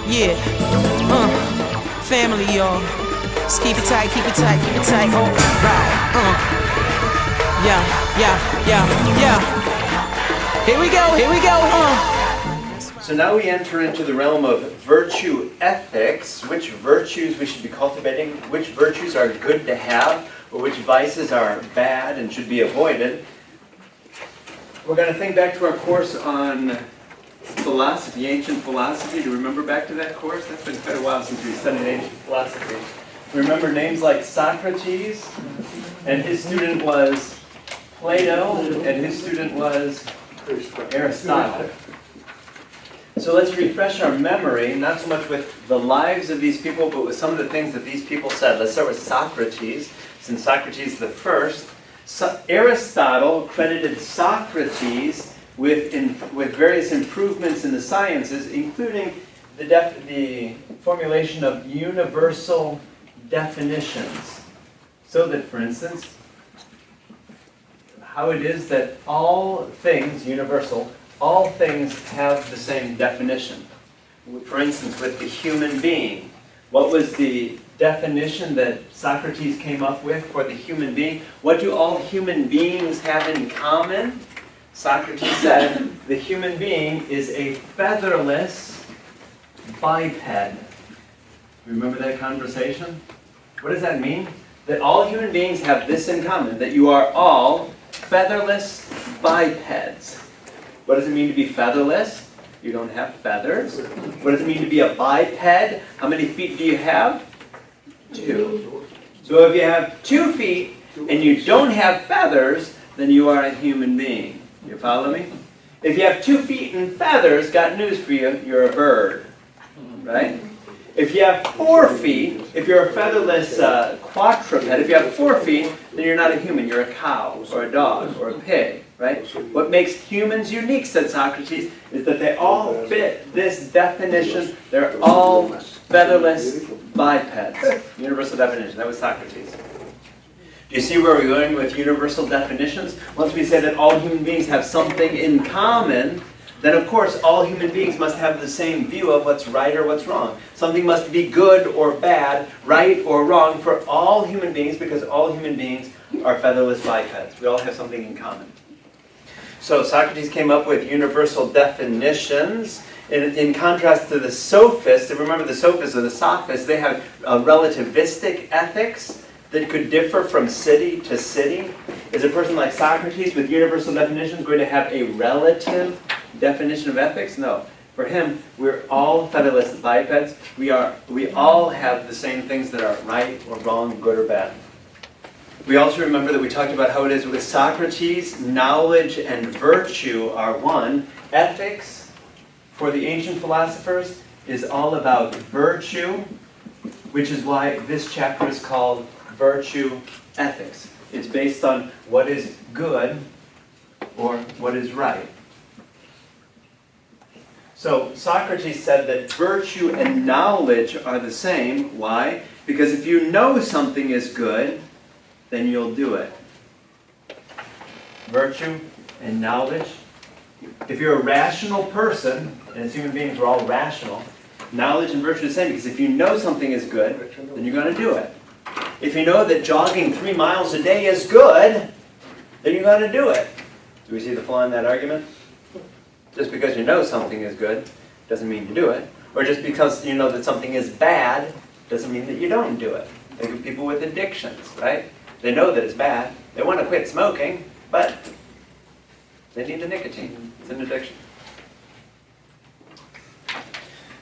Yeah. Family, y'all. Just keep it tight, keep it tight, keep it tight. Oh, right. Yeah. Here we go. So now we enter into the realm of virtue ethics, which virtues we should be cultivating, which virtues are good to have, or which vices are bad and should be avoided. We're going to think back to our course on philosophy, ancient philosophy. Do you remember back to that course? That's been quite a while since we studied ancient philosophy. Remember names like Socrates, and his student was Plato, and his student was Aristotle. So let's refresh our memory, not so much with the lives of these people, but with some of the things that these people said. Let's start with Socrates, since Socrates is the first. Aristotle credited Socrates with various improvements in the sciences, including the formulation of universal definitions. So that, for instance, how it is that all things, universal, all things have the same definition. For instance, with the human being, what was the definition that Socrates came up with for the human being? What do all human beings have in common? Socrates said the human being is a featherless biped. Remember that conversation? What does that mean? That all human beings have this in common, that you are all featherless bipeds. What does it mean to be featherless? You don't have feathers. What does it mean to be a biped? How many feet do you have? 2. So if you have 2 feet and you don't have feathers, then you are a human being. You follow me? If you have 2 feet and feathers, got news for you, you're a bird. Right? If you have 4 feet, if you're a featherless quadruped, if you have 4 feet, then you're not a human. You're a cow or a dog or a pig. Right? What makes humans unique, said Socrates, is that they all fit this definition. They're all featherless bipeds. Universal definition. That was Socrates. Do you see where we're going with universal definitions? Once we say that all human beings have something in common, then of course all human beings must have the same view of what's right or what's wrong. Something must be good or bad, right or wrong for all human beings, because all human beings are featherless bipeds. We all have something in common. So Socrates came up with universal definitions in contrast to the sophists. Remember the sophists or the sophists, they have a relativistic ethics that could differ from city to city. Is a person like Socrates with universal definitions going to have a relative definition of ethics? No. For him, we're all featherless bipeds. We all have the same things that are right or wrong, good or bad. We also remember that we talked about how it is with Socrates, knowledge and virtue are one. Ethics, for the ancient philosophers, is all about virtue, which is why this chapter is called Virtue Ethics. It's based on what is good or what is right. So Socrates said that virtue and knowledge are the same. Why? Because if you know something is good, then you'll do it. Virtue and knowledge. If you're a rational person, and as human beings we're all rational, knowledge and virtue are the same, because if you know something is good, then you're going to do it. If you know that jogging 3 miles a day is good, then you're going to do it. Do we see the flaw in that argument? Just because you know something is good doesn't mean you do it. Or just because you know that something is bad doesn't mean that you don't do it. Like people with addictions, right? They know that it's bad. They want to quit smoking, but they need the nicotine. It's an addiction.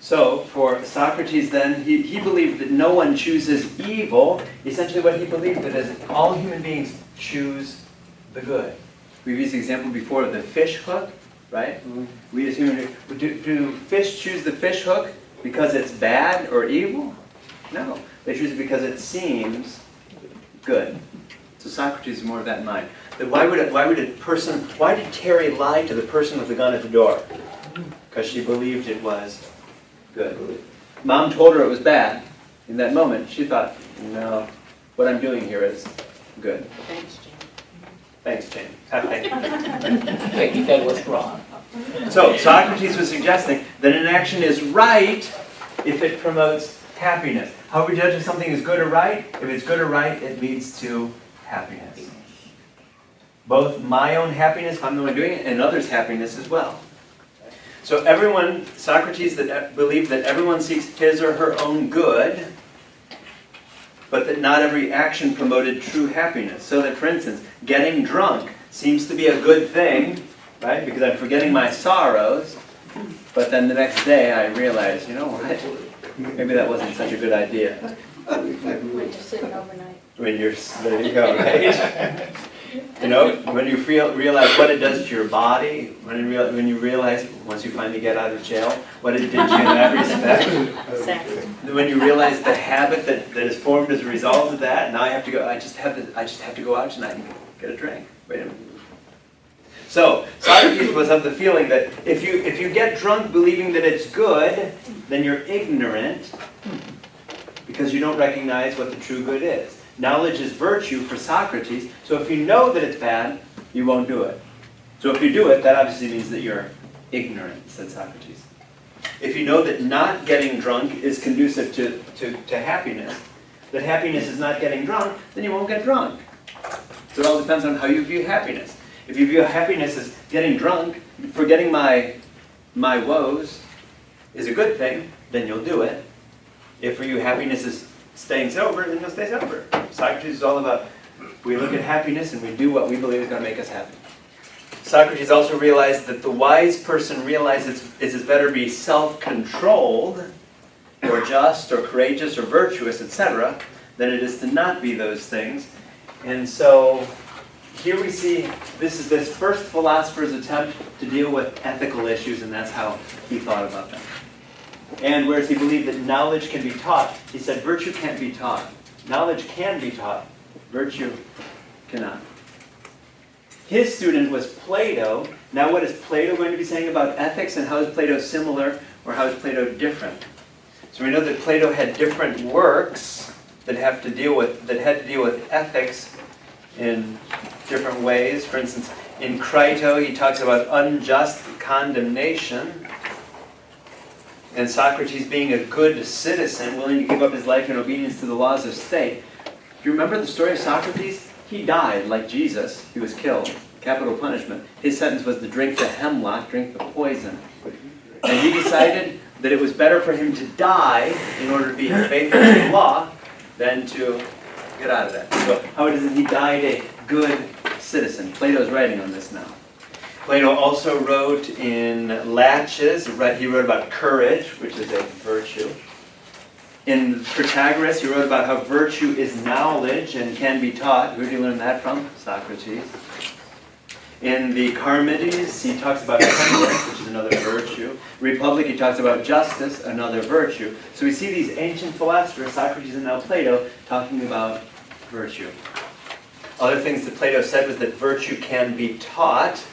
So for Socrates then, he believed that no one chooses evil. Essentially what he believed that is all human beings choose the good. We've used the example before of the fish hook, right? We as human beings, do fish choose the fish hook because it's bad or evil? No. They choose it because it seems good. So Socrates is more of that in mind. That why did Terry lie to the person with the gun at the door? Because she believed it was good. Mom told her it was bad. In that moment, she thought, no, what I'm doing here is good. Thanks, Jane. Thanks, Jane. Thank you. Okay, you said what's wrong. So Socrates was suggesting that an action is right if it promotes happiness. How we judge if something is good or right? If it's good or right, it leads to happiness. Both my own happiness, if I'm the one doing it, and others' happiness as well. So everyone, Socrates that believed that everyone seeks his or her own good, but that not every action promoted true happiness. So that, for instance, getting drunk seems to be a good thing, right? Because I'm forgetting my sorrows, but then the next day I realize, you know what? Maybe that wasn't such a good idea. When you're sitting overnight. There you go, right? You know, when you realize what it does to your body, when you realize, once you finally get out of jail, what it did to you in that respect. Exactly. When you realize the habit that is formed as a result of that, now I have to go, I just have to go out tonight and get a drink. Wait a minute. So, Socrates was of the feeling that if you get drunk believing that it's good, then you're ignorant because you don't recognize what the true good is. Knowledge is virtue for Socrates, so if you know that it's bad, you won't do it. So if you do it, that obviously means that you're ignorant, said Socrates. If you know that not getting drunk is conducive to happiness, that happiness is not getting drunk, then you won't get drunk. So it all depends on how you view happiness. If you view happiness as getting drunk, forgetting my woes is a good thing, then you'll do it. If for you happiness is staying sober, then you'll stay sober. Socrates is all about, we look at happiness and we do what we believe is going to make us happy. Socrates also realized that the wise person realizes it's better to be self-controlled, or just, or courageous, or virtuous, etc., than it is to not be those things. And so, here we see, this is this first philosopher's attempt to deal with ethical issues, and that's how he thought about them. And whereas he believed that knowledge can be taught, he said virtue can't be taught. Knowledge can be taught, virtue cannot. His student was Plato. Now what is Plato going to be saying about ethics, and how is Plato similar, or how is Plato different? So we know that Plato had different works that had to deal with ethics in different ways. For instance, in Crito, he talks about unjust condemnation, and Socrates being a good citizen, willing to give up his life in obedience to the laws of state. Do you remember the story of Socrates? He died like Jesus. He was killed. Capital punishment. His sentence was to drink the hemlock, drink the poison. And he decided that it was better for him to die in order to be faithful to the law than to get out of that. So how is it he died a good citizen? Plato's writing on this now. Plato also wrote in Laches, he wrote about courage, which is a virtue. In Protagoras, he wrote about how virtue is knowledge and can be taught. Who did he learn that from? Socrates. In the Charmides, he talks about temperance, which is another virtue. Republic, he talks about justice, another virtue. So we see these ancient philosophers, Socrates and now Plato, talking about virtue. Other things that Plato said was that virtue can be taught.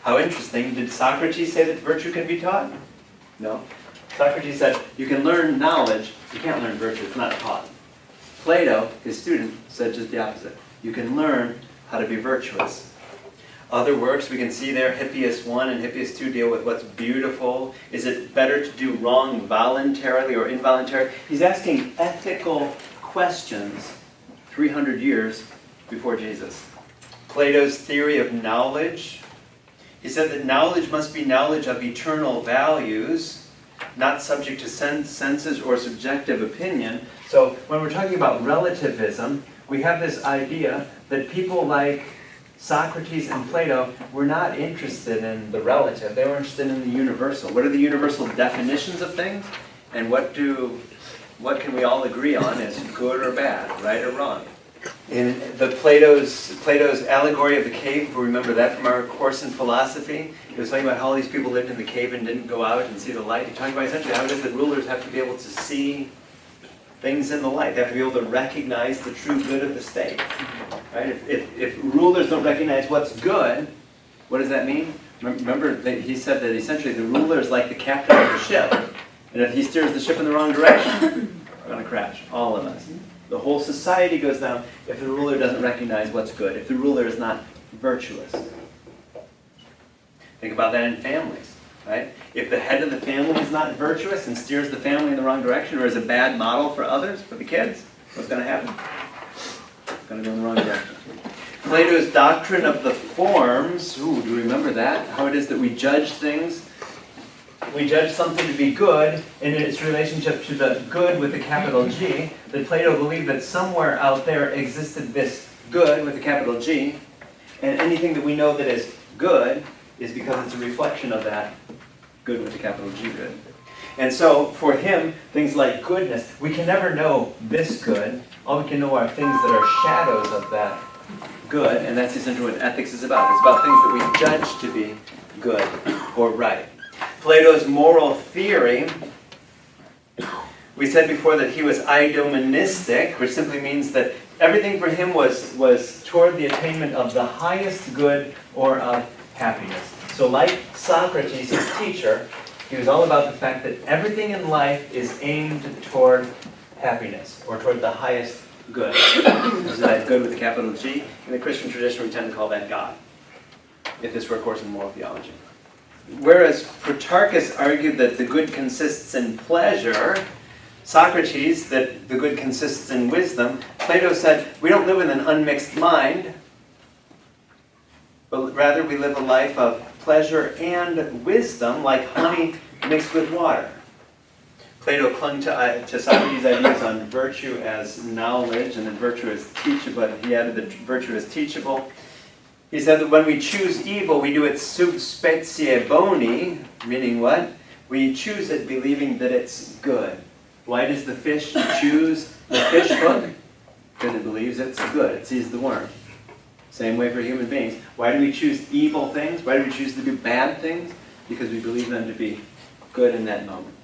How interesting. Did Socrates say that virtue can be taught? No. Socrates said, you can learn knowledge, you can't learn virtue, it's not taught. Plato, his student, said just the opposite. You can learn how to be virtuous. Other works we can see there, Hippias 1 and Hippias 2 deal with what's beautiful. Is it better to do wrong voluntarily or involuntarily? He's asking ethical questions 300 years before Jesus. Plato's theory of knowledge. He said that knowledge must be knowledge of eternal values, not subject to senses or subjective opinion. So when we're talking about relativism, we have this idea that people like Socrates and Plato were not interested in the relative. They were interested in the universal. What are the universal definitions of things? And what can we all agree on as good or bad, right or wrong? In Plato's allegory of the cave, if we remember that from our course in philosophy, he was talking about how all these people lived in the cave and didn't go out and see the light. He's talking about essentially how it is that rulers have to be able to see things in the light. They have to be able to recognize the true good of the state. Right? If rulers don't recognize what's good, what does that mean? Remember, he said that essentially the ruler is like the captain of the ship. And if he steers the ship in the wrong direction, we're going to crash, all of us. The whole society goes down if the ruler doesn't recognize what's good, if the ruler is not virtuous. Think about that in families. right? If the head of the family is not virtuous and steers the family in the wrong direction, or is a bad model for others, for the kids, what's going to happen? It's going to go in the wrong direction. Plato's doctrine of the forms, do you remember that? How it is that we judge things. We judge something to be good in its relationship to the good with a capital G. That Plato believed that somewhere out there existed this good with a capital G, and anything that we know that is good is because it's a reflection of that good with a capital G good. And so for him, things like goodness, we can never know this good. All we can know are things that are shadows of that good, and that's essentially what ethics is about. It's about things that we judge to be good or right. Plato's moral theory, we said before that he was idomenistic, which simply means that everything for him was toward the attainment of the highest good or of happiness. So like Socrates, his teacher, he was all about the fact that everything in life is aimed toward happiness, or toward the highest good. This is that good with a capital G. In the Christian tradition, we tend to call that God, if this were a course in moral theology. Whereas Protarchus argued that the good consists in pleasure, Socrates that the good consists in wisdom, Plato said we don't live with an unmixed mind, but rather we live a life of pleasure and wisdom, like honey mixed with water. Plato clung to Socrates' ideas on virtue as knowledge and then virtue as teachable, but he added that virtue as teachable. He said that when we choose evil, we do it sub specie boni, meaning what? We choose it believing that it's good. Why does the fish choose the fish hook? Because it believes it's good. It sees the worm. Same way for human beings. Why do we choose evil things? Why do we choose to do bad things? Because we believe them to be good in that moment.